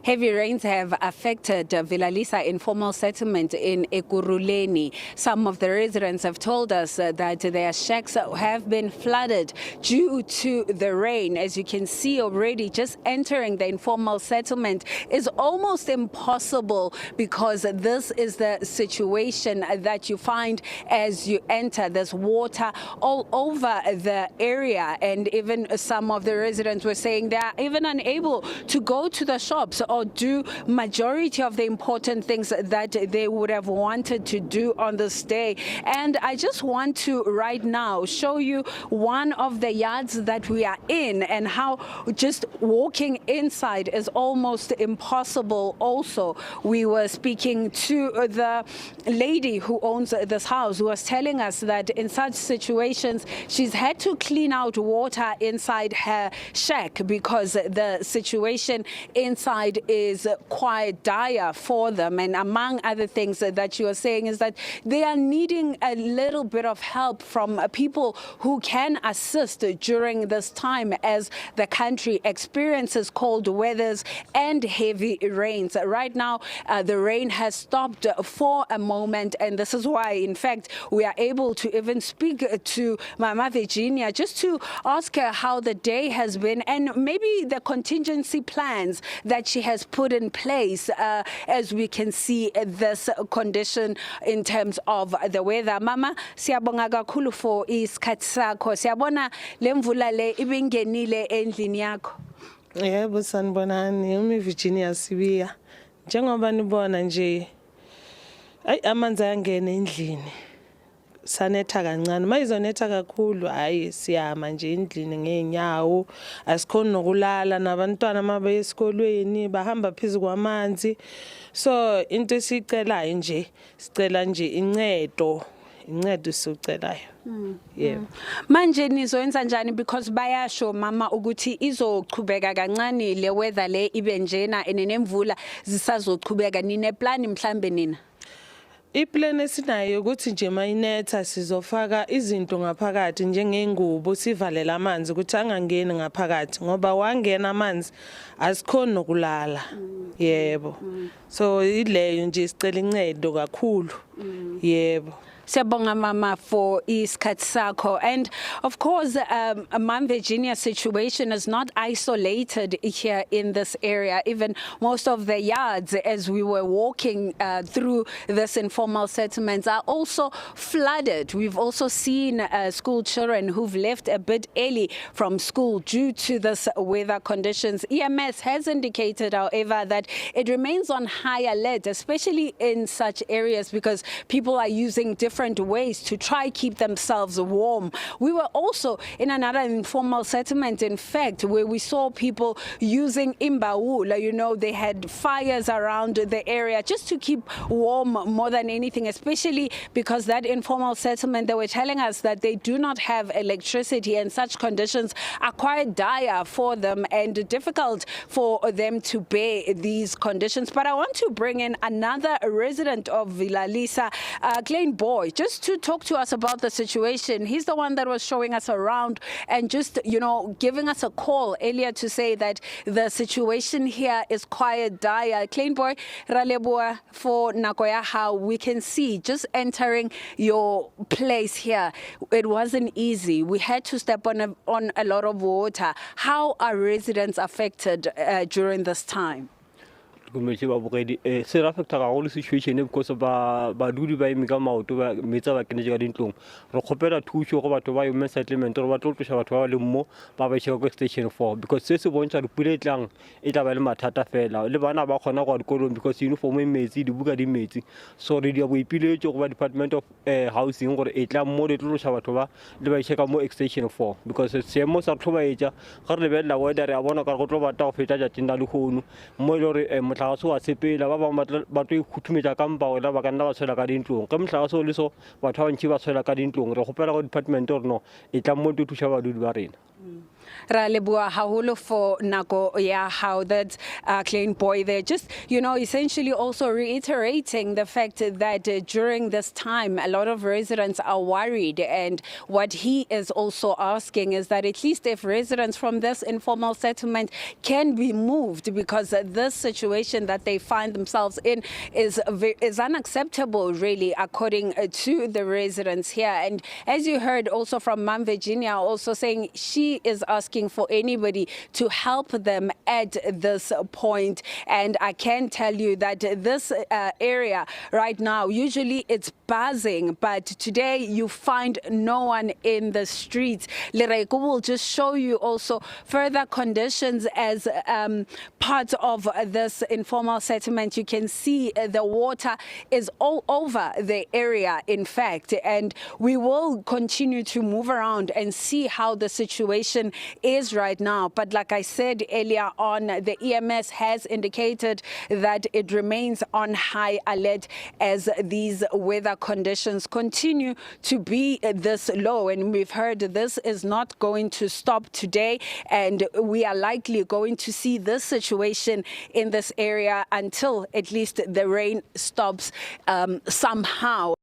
Heavy rains have affected Villalisa informal settlement in Ekurhuleni. Some of the residents have told us that their shacks have been flooded due to the rain. As you can see already, just entering the informal settlement is almost impossible because this is the situation that you find as you enter. There's water all over the area, and even some of the residents were saying they are even unable to go to the shops or do majority of the important things that they would have wanted to do on this day. And I just want to right now show you one of the yards that we are in and how just walking inside is almost impossible. Also, we were speaking to the lady who owns this house, who was telling us that in such situations she's had to clean out water inside her shack because the situation inside is quite dire for them. And among other things that you are saying is that they are needing a little bit of help from people who can assist during this time as the country experiences cold weathers and heavy rains. Right now, the rain has stopped for a moment, and this is why, in fact, we are able to even speak to Mama Virginia just to ask her how the day has been and maybe the contingency plans that she has put in place as we can see this condition in terms of the weather. Mama, siyabonga kakhulu for isikhathi sakho. Siyabona le mvula le ibingenile endlini yakho. Yebo sanibonani, umi Virginia Sibiya. Njengoba nibona nje amanzi ayangena endlini. Sanetha kancane mayizonetha kakhulu hayi siyama nje endlini ngenyawo asikhona nokulala nabantwana mabe esikolweni bahamba phezulu kwamanzi. So into esicelayo nje sicela nje incedo sicelayo. Yebo. Manje nizoyenza njani because bayasho mama ukuthi izochubeka kancane le weather le ibe njena enemvula zisazochubeka. Nine plan mhlambe nina? Iplan esinayo ukuthi nje mayinetha sizofaka izinto ngaphakathi njengengubo sivalela amanzi ukuthi angangeni ngaphakathi ngoba wangena amanzi asikhona nokulala. Yebo. So ileyo nje sicela incedo kakhulu. Yebo. Siyabonga mama for isikhathi sakho. And of course, Mom Virginia's situation is not isolated here in this area. Even most of the yards as we were walking through this informal settlements are also flooded. We've also seen school children who've left a bit early from school due to this weather conditions. EMS has indicated, however, that it remains on high alert, especially in such areas because people are using different ways to try keep themselves warm. We were also in another informal settlement, in fact, where we saw people using imbawula. You know, they had fires around the area just to keep warm more than anything, especially because that informal settlement, they were telling us that they do not have electricity and such conditions are quite dire for them and difficult for them to bear these conditions. But I want to bring in another resident of Villalisa, Klein Boy, just to talk to us about the situation. He's the one that was showing us around and just, you know, giving us a call earlier to say that the situation here is quite dire. Klein Boy, raleboa for nakoya how we can see just entering your place here. It wasn't easy. We had to step on a lot of water. How are residents affected during this time? Situation because of badudi ba imika maoto ba metsa ba kene ga dintlong re khopela thusho go batho ba yo settlement re ba tlotloša batho ba le mmo ba ba tsheka go station 4 because se se bontsha dipule tlang e tla ba le mathata fela le bana ba khona go dikolong because uniform e metsi dibuka di metsi so re di bo ipiletse go ba department of housing gore e tla mo le tlotloša batho ba le ba tsheka mo station 4 because se mo sa tlhoba etja ga re lebella weather ya bona ka go tlo bata go feta ja tinda le khonu mo le re motlhagaso wa sepela ba ba batho ikhuthumela ka mpao la ba ka nna ba tshela ka dintlong ka motlhagaso le so batho ba ntši ba tshela ka dintlong re gopela go department or no e tla mo to thusha badudi ba rena. Ra leboha haholo for nako ya how that Klein boy there, just essentially also reiterating the fact that during this time a lot of residents are worried, and what he is also asking is that at least if residents from this informal settlement can be moved, because this situation that they find themselves in is unacceptable, really, according to the residents here. And as you heard also from Ma'am Virginia also saying she is asking for anybody to help them at this point. And I can tell you that this area right now, usually it's buzzing, but today you find no one in the streets. Lereko will just show you also further conditions as part of this informal settlement. You can see the water is all over the area, in fact, and we will continue to move around and see how the situation is right now. But like I said earlier on, the EMS has indicated that it remains on high alert as these weather conditions continue to be this low. And we've heard this is not going to stop today, and we are likely going to see this situation in this area until at least the rain stops somehow.